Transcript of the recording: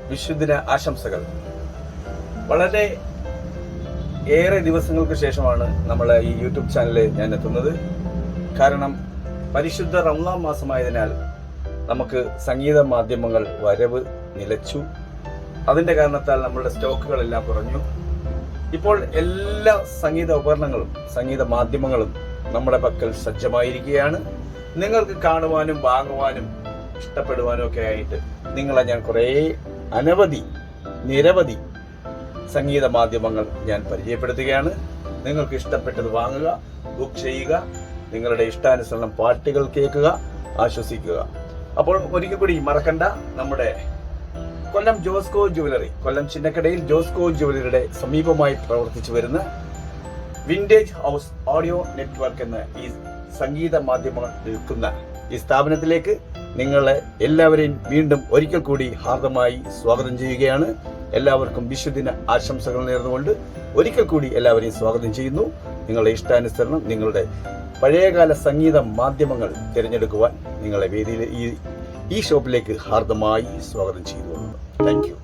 വിശുദ്ധിന ആശംസകൾ. വളരെ ഏറെ ദിവസങ്ങൾക്ക് ശേഷമാണ് നമ്മൾ ഈ യൂട്യൂബ് ചാനലിൽ ഞാൻ എത്തുന്നത്. കാരണം പരിശുദ്ധ റമളാൻ മാസമായതിനാൽ നമുക്ക് സംഗീത മാധ്യമങ്ങൾ വരവ് നിലച്ചു. അതിന്റെ കാരണത്താൽ നമ്മുടെ സ്റ്റോക്കുകളെല്ലാം കുറഞ്ഞു. ഇപ്പോൾ എല്ലാ സംഗീത ഉപകരണങ്ങളും സംഗീത മാധ്യമങ്ങളും നമ്മുടെ പക്കൽ സജ്ജമായിരിക്കുകയാണ്. നിങ്ങൾക്ക് കാണുവാനും വാങ്ങുവാനും ഇഷ്ടപ്പെടുവാനും ഒക്കെ ആയിട്ട് നിങ്ങളെ ഞാൻ നിരവധി സംഗീത മാധ്യമങ്ങൾ ഞാൻ പരിചയപ്പെടുത്തുകയാണ്. നിങ്ങൾക്ക് ഇഷ്ടപ്പെട്ടത് വാങ്ങുക, ബുക്ക് ചെയ്യുക, നിങ്ങളുടെ ഇഷ്ടാനുസരണം പാട്ടുകൾ കേൾക്കുക, ആശ്വസിക്കുക. അപ്പോൾ ഒരിക്കൽ കൂടി മറക്കണ്ട, നമ്മുടെ കൊല്ലം ജോസ്കോ ജുവലറി, കൊല്ലം ചിന്നക്കടയിൽ ജോസ്കോ ജുവലറിയുടെ സമീപമായി പ്രവർത്തിച്ചു വരുന്ന വിന്റേജ് ഹൗസ് ഓഡിയോ നെറ്റ്വർക്ക് എന്ന ഈ സംഗീത മാധ്യമങ്ങൾ നിൽക്കുന്ന ഈ സ്ഥാപനത്തിലേക്ക് നിങ്ങളെ എല്ലാവരെയും വീണ്ടും ഒരിക്കൽ കൂടി ഹാർദമായി സ്വാഗതം ചെയ്യുകയാണ്. എല്ലാവർക്കും വിശുദ്ധിന ആശംസകൾ നേർന്നുകൊണ്ട് ഒരിക്കൽ കൂടി എല്ലാവരെയും സ്വാഗതം ചെയ്യുന്നു. നിങ്ങളുടെ ഇഷ്ടാനുസരണം നിങ്ങളുടെ പഴയകാല സംഗീത മാധ്യമങ്ങൾ തിരഞ്ഞെടുക്കുവാൻ നിങ്ങളെ വേദിയിൽ ഈ ഷോപ്പിലേക്ക് ഹാർദമായി സ്വാഗതം ചെയ്തുകൊള്ളുന്നു. Thank you.